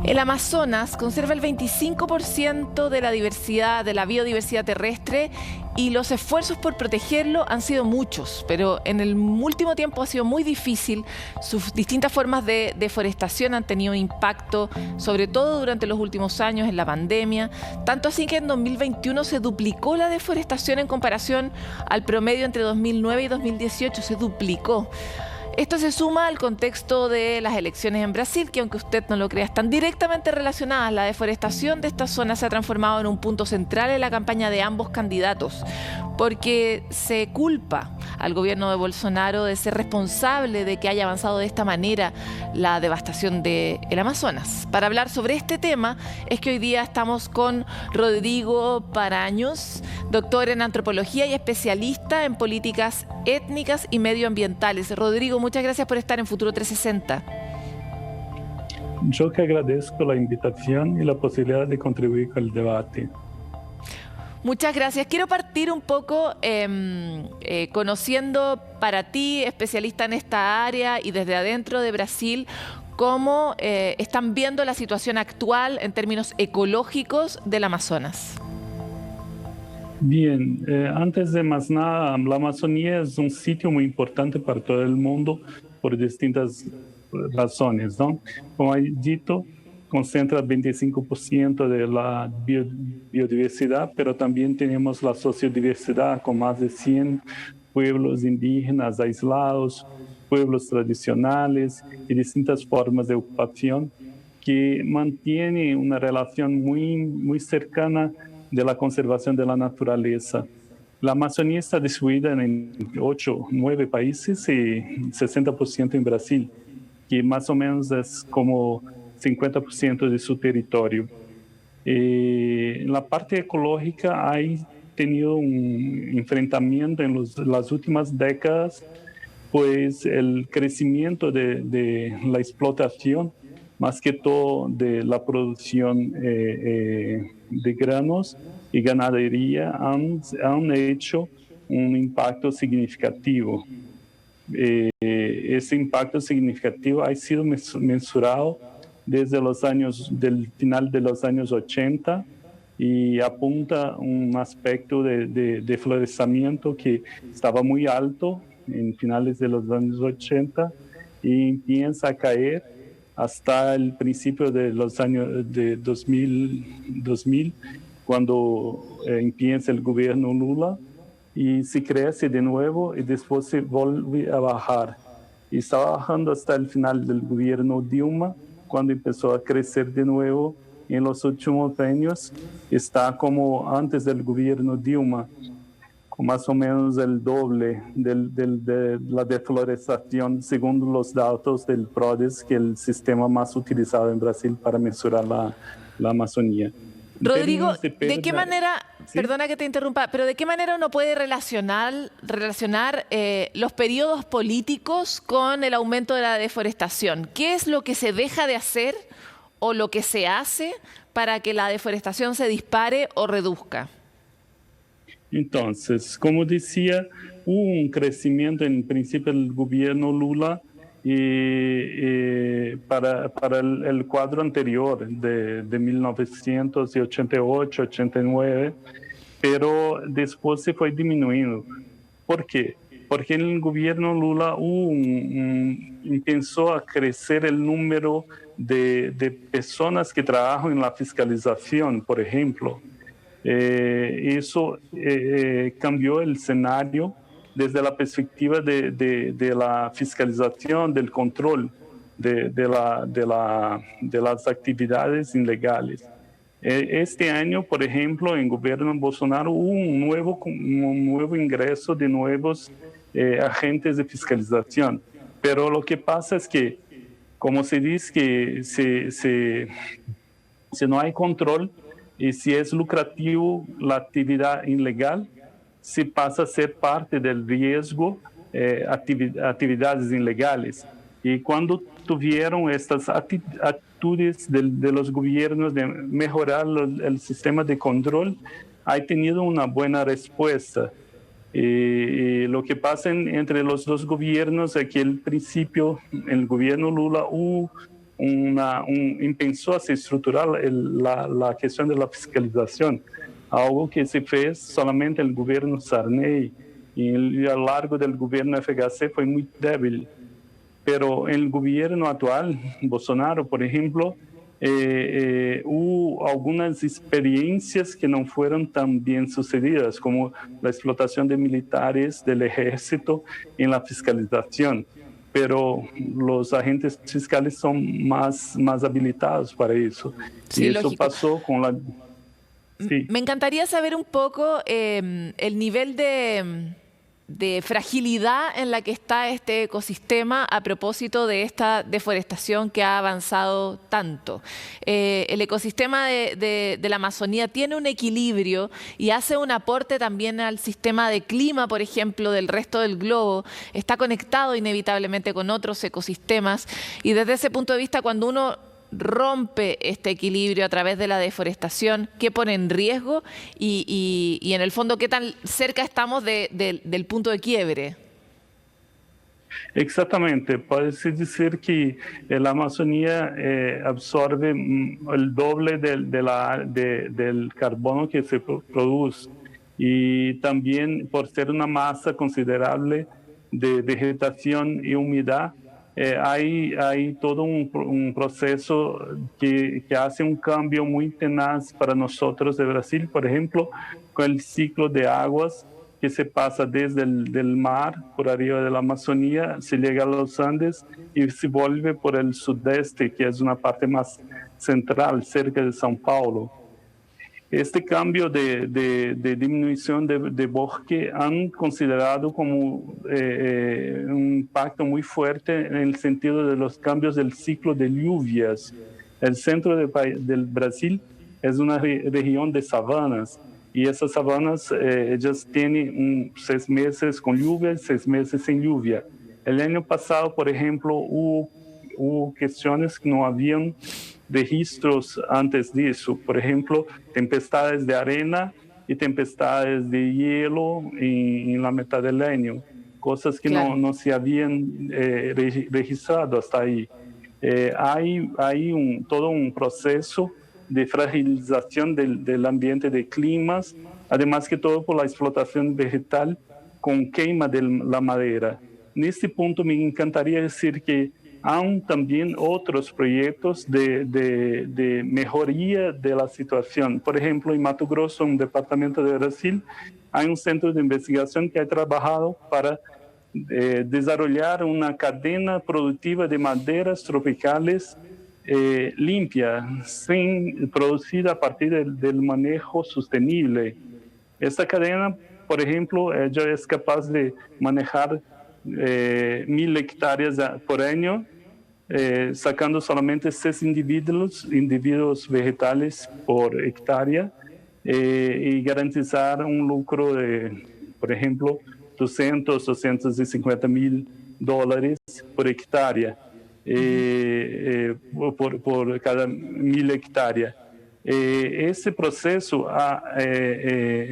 El Amazonas conserva el 25% de la diversidad, de la biodiversidad terrestre, y los esfuerzos por protegerlo han sido muchos, pero en el último tiempo ha sido muy difícil. Sus distintas formas de deforestación han tenido impacto, sobre todo durante los últimos años en la pandemia, tanto así que en 2021 se duplicó la deforestación en comparación al promedio entre 2009 y 2018, se duplicó. Esto se suma al contexto de las elecciones en Brasil, que aunque usted no lo crea, están directamente relacionadas. La deforestación de esta zona se ha transformado en un punto central en la campaña de ambos candidatos, porque se culpa al gobierno de Bolsonaro de ser responsable de que haya avanzado de esta manera la devastación del Amazonas. Para hablar sobre este tema es que hoy día estamos con Rodrigo Paraños, doctor en antropología y especialista en políticas étnicas y medioambientales. Rodrigo, muchas gracias por estar en Futuro 360. Yo que agradezco la invitación y la posibilidad de contribuir con el debate. Muchas gracias. Quiero partir un poco conociendo para ti, especialista en esta área y desde adentro de Brasil, cómo están viendo la situación actual en términos ecológicos del Amazonas. Bien, antes de más nada, la Amazonía es un sitio muy importante para todo el mundo por distintas razones, ¿no? Como he dicho, concentra 25% de la biodiversidad, pero también tenemos la sociodiversidad con más de 100 pueblos indígenas aislados, pueblos tradicionales y distintas formas de ocupación que mantienen una relación muy cercana de la conservación de la naturaleza. La Amazonía está distribuida en 9 países y 60% en Brasil, que más o menos es como 50% de su territorio. En la parte ecológica hay tenido un enfrentamiento en las últimas décadas, pues el crecimiento de la explotación, más que todo de la producción de granos y ganadería, han hecho un impacto significativo. Ese impacto significativo ha sido mensurado desde del final de los años 80 y apunta un aspecto de florecimiento que estaba muy alto en finales de los años 80 y empieza a caer hasta el principio de los años de 2000 cuando empieza el gobierno Lula y se crece de nuevo y después se vuelve a bajar. Y estaba bajando hasta el final del gobierno Dilma, cuando empezó a crecer de nuevo. En los últimos años está como antes del gobierno Dilma, con más o menos el doble de la deflorestación, según los datos del PRODES, que es el sistema más utilizado en Brasil para mesurar la Amazonía. Rodrigo, ¿de qué manera, ¿sí? Perdona que te interrumpa, pero de qué manera uno puede relacionar los periodos políticos con el aumento de la deforestación? ¿Qué es lo que se deja de hacer o lo que se hace para que la deforestación se dispare o reduzca? Entonces, como decía, hubo un crecimiento en principio del gobierno Lula para el cuadro anterior de 1988, 89, pero después se fue disminuyendo. ¿Por qué? Porque en el gobierno Lula empezó a crecer el número de personas que trabajan en la fiscalización, por ejemplo. Eso cambió el escenario desde la perspectiva de la fiscalización, del control de las actividades ilegales. Este año, por ejemplo, en el gobierno de Bolsonaro hubo un nuevo ingreso de nuevos agentes de fiscalización. Pero lo que pasa es que, como se dice, que si no hay control, y si es lucrativo la actividad ilegal, se pasa a ser parte del riesgo actividades ilegales. Y cuando tuvieron estas actitudes de los gobiernos de mejorar el sistema de control, ha tenido una buena respuesta. Y lo que pasa entre los dos gobiernos es que al principio, en el gobierno Lula, hubo empezó a se estructurar la cuestión de la fiscalización, algo que se fez solamente el gobierno Sarney y a lo largo del gobierno FHC fue muy débil. Pero en el gobierno actual, Bolsonaro, por ejemplo, hubo algunas experiencias que no fueron tan bien sucedidas, como la explotación de militares del ejército en la fiscalización. Pero los agentes fiscales son más habilitados para eso. Sí, y eso lógico. pasó con la... Sí. Me encantaría saber un poco el nivel de fragilidad en la que está este ecosistema a propósito de esta deforestación que ha avanzado tanto. El ecosistema de la Amazonía tiene un equilibrio y hace un aporte también al sistema de clima, por ejemplo, del resto del globo. Está conectado inevitablemente con otros ecosistemas y desde ese punto de vista, cuando uno rompe este equilibrio a través de la deforestación, qué pone en riesgo y en el fondo qué tan cerca estamos del punto de quiebre. Exactamente, puede-se dizer que a Amazônia absorve o doble del carbono que se produz e também por ser uma massa considerável de vegetação e umidade, hay todo un proceso que hace un cambio muy tenaz para nosotros de Brasil, por ejemplo, con el ciclo de aguas que se pasa desde el mar por arriba de la Amazonía, se llega a los Andes y se vuelve por el sudeste, que es una parte más central, cerca de São Paulo. Este cambio de disminución de bosque han considerado como un impacto muy fuerte en el sentido de los cambios del ciclo de lluvias. El centro del Brasil es una región de sabanas y esas sabanas ellas tienen 6 meses con lluvia y 6 meses sin lluvia. El año pasado, por ejemplo, hubo cuestiones que no habían registros antes disso, por ejemplo, tempestades de arena y tempestades de hielo en la mitad del año, cosas que claro, no se habían registrado hasta ahí. Hay todo un proceso de fragilización del ambiente de climas, además que todo por la explotación vegetal con queima de la madera. En este punto me encantaría decir que hay también otros proyectos de mejoría de la situación. Por ejemplo, en Mato Grosso, un departamento de Brasil, hay un centro de investigación que ha trabajado para desarrollar una cadena productiva de maderas tropicales limpia, producida a partir del manejo sostenible. Esta cadena, por ejemplo, ya es capaz de manejar 1.000 hectáreas por año, sacando solamente 6 individuos vegetales por hectárea y garantizar un lucro de, por ejemplo, $250.000 por hectárea, por cada 1.000 hectáreas. Ese proceso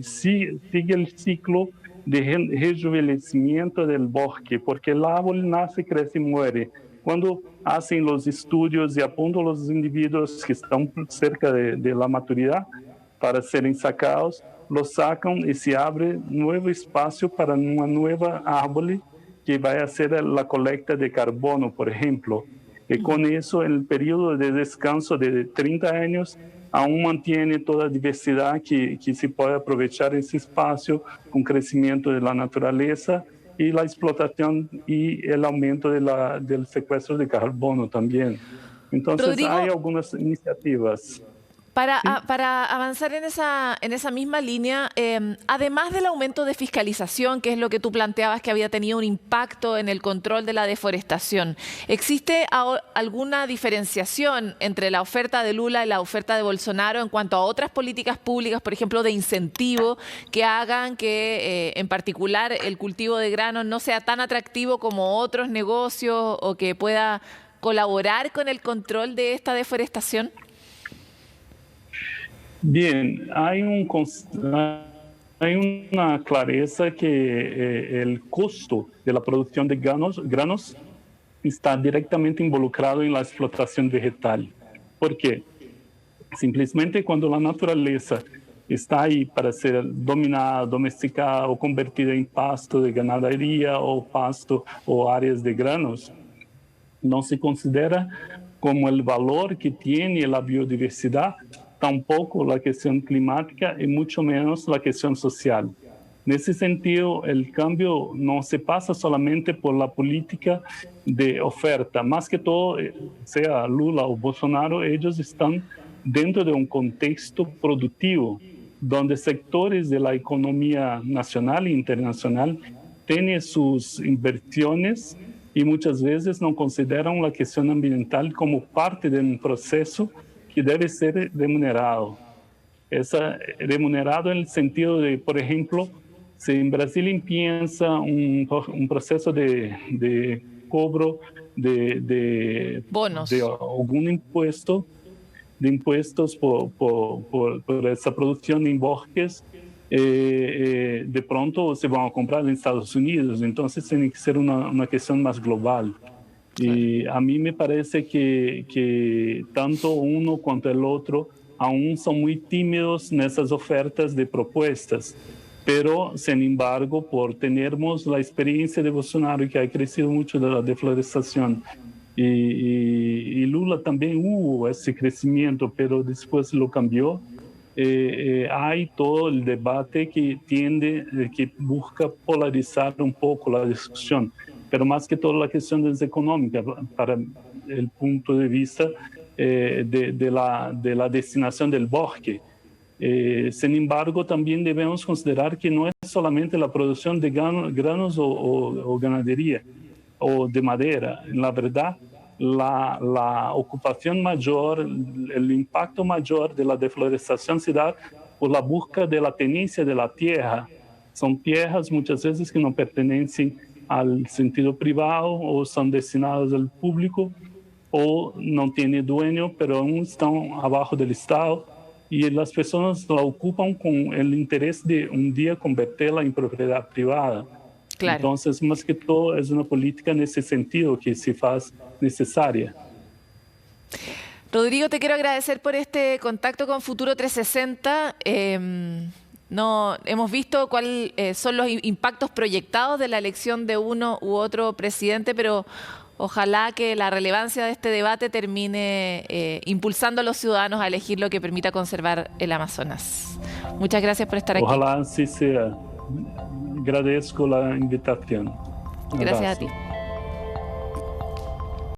sigue el ciclo de rejuvenecimiento del bosque, porque el árbol nace, crece y muere. Cuando hacen los estudios y apuntan los individuos que están cerca de la maturidad para serem sacados, los sacan y se abre nuevo espacio para una nueva árvore que va a hacer la colecta de carbono, por ejemplo. Y con eso, en el periodo de descanso de 30 años, aún mantiene toda la diversidad que se puede aprovechar ese espacio con crecimiento de la naturaleza y la explotación y el aumento del secuestro de carbono también. Entonces, Rodrigo, hay algunas iniciativas. Para avanzar en esa misma línea, además del aumento de fiscalización, que es lo que tú planteabas que había tenido un impacto en el control de la deforestación, ¿existe alguna diferenciación entre la oferta de Lula y la oferta de Bolsonaro en cuanto a otras políticas públicas, por ejemplo, de incentivo, que hagan que, en particular, el cultivo de granos no sea tan atractivo como otros negocios o que pueda colaborar con el control de esta deforestación? Bien, hay una clareza que el costo de la producción de granos está directamente involucrado en la explotación vegetal. ¿Por qué? Simplesmente cuando la naturaleza está ahí para ser dominada, domesticada o convertida en pasto de ganadería o pasto o áreas de granos, no se considera como el valor que tiene la biodiversidad, tampoco la cuestión climática y mucho menos la cuestión social. En ese sentido, el cambio no se pasa solamente por la política de oferta. Más que todo, sea Lula o Bolsonaro, ellos están dentro de un contexto productivo, donde sectores de la economía nacional e internacional tienen sus inversiones y muchas veces no consideran la cuestión ambiental como parte de un proceso que debe ser remunerado. Remunerado en el sentido de, por ejemplo, si en Brasil empieza un proceso de cobro de bonos, de algún impuesto, de impuestos por esa producción en bosques, de pronto se van a comprar en Estados Unidos, entonces tiene que ser una cuestión más global. Y a mí me parece que tanto uno cuanto el otro aún son muy tímidos en esas ofertas de propuestas, pero sin embargo, por tenermos la experiencia de Bolsonaro, que ha crecido mucho de la deforestación, y Lula también hubo ese crecimiento, pero después lo cambió. Hay todo el debate que busca polarizar un poco la discusión, pero más que todo la cuestión es económica, para el punto de vista de la destinación del bosque. Sin embargo, también debemos considerar que no es solamente la producción de granos o ganadería o de madera. La verdad, la ocupación mayor, el impacto mayor de la deforestación se da por la búsqueda de la tenencia de la tierra. Son tierras muchas veces que no pertenecen al sentido privado o son destinadas al público o no tienen dueño, pero aún están abajo del Estado y las personas la ocupan con el interés de un día convertirla en propiedad privada. claro. Entonces, más que todo, es una política en ese sentido que se hace necesaria. Rodrigo, te quiero agradecer por este contacto con Futuro 360. No, hemos visto cuáles son los impactos proyectados de la elección de uno u otro presidente, pero ojalá que la relevancia de este debate termine impulsando a los ciudadanos a elegir lo que permita conservar el Amazonas. Muchas gracias por estar aquí. Ojalá así sea. Agradezco la invitación. Gracias a ti.